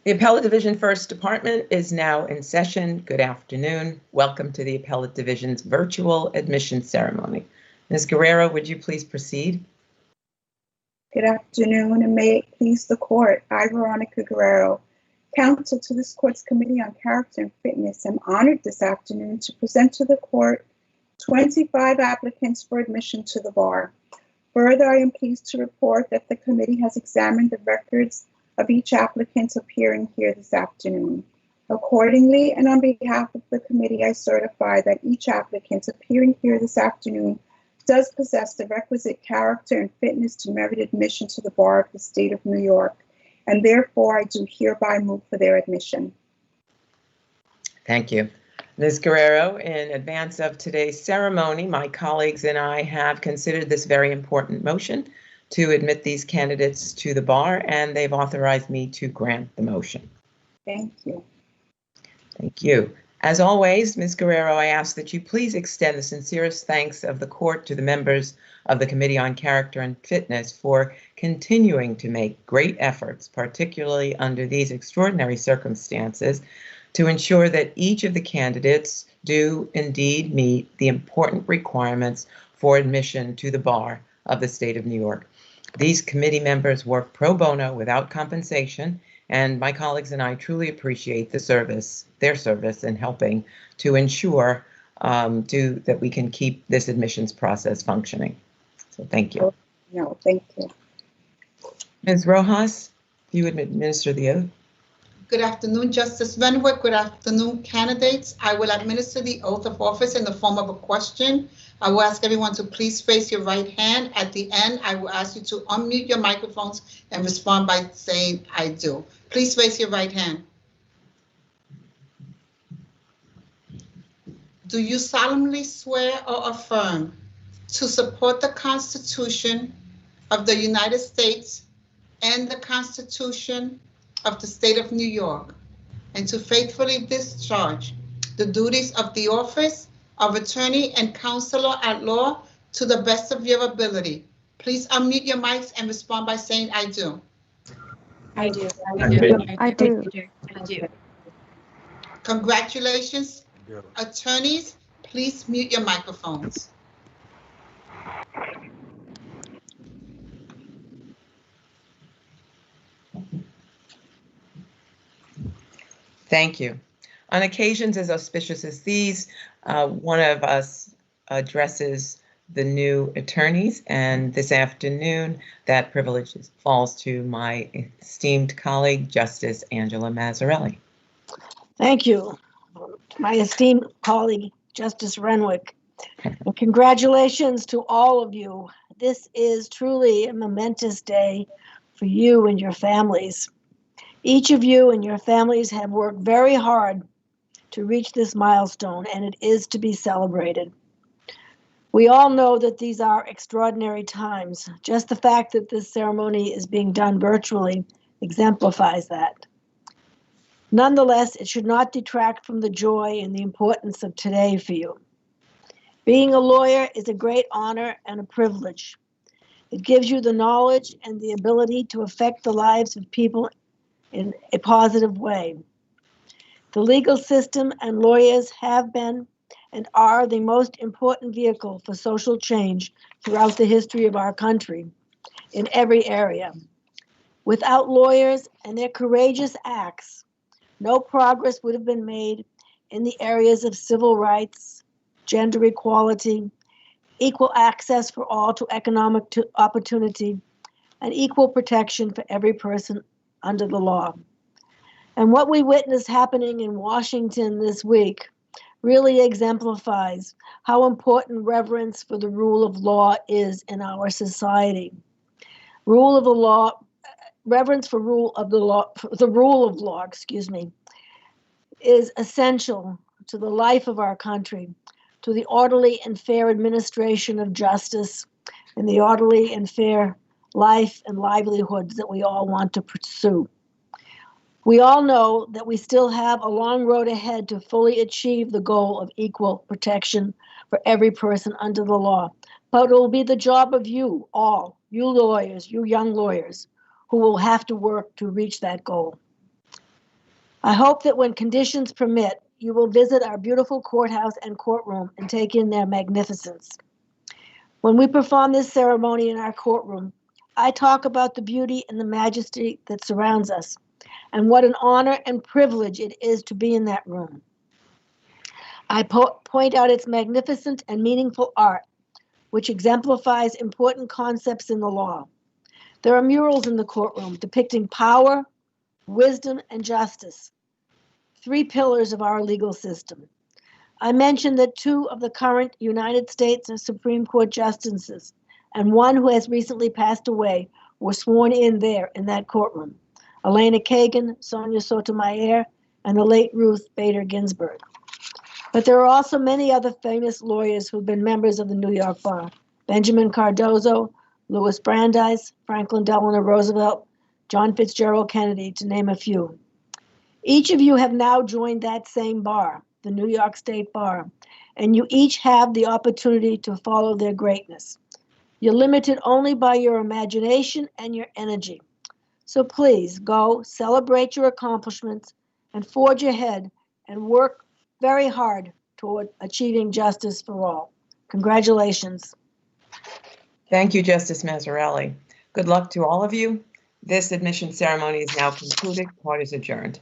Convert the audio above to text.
The Appellate Division First Department is now in session. Good afternoon. Welcome to the Appellate Division's virtual admission ceremony. Ms. Guerrero, would you please proceed? Good afternoon, and may it please the court. I, Veronica Guerrero, counsel to this court's Committee on Character and Fitness, am honored this afternoon to present to the court 25 applicants for admission to the bar. Further, I am pleased to report that the committee has examined the records of each applicant appearing here this afternoon. Accordingly, and on behalf of the committee, I certify that each applicant appearing here this afternoon does possess the requisite character and fitness to merit admission to the bar of the state of New York, and therefore I do hereby move for their admission. Thank you. Ms. Guerrero, in advance of today's ceremony, my colleagues and I have considered this very important motion to admit these candidates to the bar, and they've authorized me to grant the motion. Thank you. Thank you. As always, Ms. Guerrero, I ask that you please extend the sincerest thanks of the court to the members of the Committee on Character and Fitness for continuing to make great efforts, particularly under these extraordinary circumstances, to ensure that each of the candidates do indeed meet the important requirements for admission to the bar of the state of New York. These committee members work pro bono without compensation, and my colleagues and I truly appreciate their service in helping to ensure that we can keep this admissions process functioning. So thank you. No, thank you. Ms. Rojas, you would administer the oath. Good afternoon, Justice Renwick. Good afternoon, candidates. I will administer the oath of office in the form of a question. I will ask everyone to please face your right hand. At the end, I will ask you to unmute your microphones and respond by saying, "I do." Please face your right hand. Do you solemnly swear or affirm to support the Constitution of the United States and the Constitution of the State of New York, and to faithfully discharge the duties of the office of Attorney and Counselor at Law to the best of your ability? Please unmute your mics and respond by saying, "I do." I do. I do. I do. Congratulations, attorneys. Please mute your microphones. Thank you. On occasions as auspicious as these, one of us addresses the new attorneys, and this afternoon that privilege falls to my esteemed colleague, Justice Angela Mazzarelli. Thank you, my esteemed colleague, Justice Renwick. And congratulations to all of you. This is truly a momentous day for you and your families. Each of you and your families have worked very hard to reach this milestone, and it is to be celebrated. We all know that these are extraordinary times. Just the fact that this ceremony is being done virtually exemplifies that. Nonetheless, it should not detract from the joy and the importance of today for you. Being a lawyer is a great honor and a privilege. It gives you the knowledge and the ability to affect the lives of people in a positive way. The legal system and lawyers have been and are the most important vehicle for social change throughout the history of our country in every area. Without lawyers and their courageous acts, no progress would have been made in the areas of civil rights, gender equality, equal access for all to economic opportunity, and equal protection for every person under the law. And what we witnessed happening in Washington this week really exemplifies how important reverence for the rule of law is in our society. Rule of the law, reverence for the rule of law, is essential to the life of our country, to the orderly and fair administration of justice, and the orderly and fair life and livelihoods that we all want to pursue. We all know that we still have a long road ahead to fully achieve the goal of equal protection for every person under the law. But it will be the job of you all, you lawyers, you young lawyers, who will have to work to reach that goal. I hope that when conditions permit, you will visit our beautiful courthouse and courtroom and take in their magnificence. When we perform this ceremony in our courtroom, I talk about the beauty and the majesty that surrounds us, and what an honor and privilege it is to be in that room. I point out its magnificent and meaningful art, which exemplifies important concepts in the law. There are murals in the courtroom depicting power, wisdom, and justice, three pillars of our legal system. I mentioned that two of the current United States Supreme Court justices and one who has recently passed away were sworn in there in that courtroom. Elena Kagan, Sonia Sotomayor, and the late Ruth Bader Ginsburg. But there are also many other famous lawyers who've been members of the New York Bar. Benjamin Cardozo, Louis Brandeis, Franklin Delano Roosevelt, John Fitzgerald Kennedy, to name a few. Each of you have now joined that same bar, the New York State Bar, and you each have the opportunity to follow their greatness. You're limited only by your imagination and your energy. So please go celebrate your accomplishments and forge ahead and work very hard toward achieving justice for all. Congratulations. Thank you, Justice Mazzarelli. Good luck to all of you. This admission ceremony is now concluded. Court is adjourned.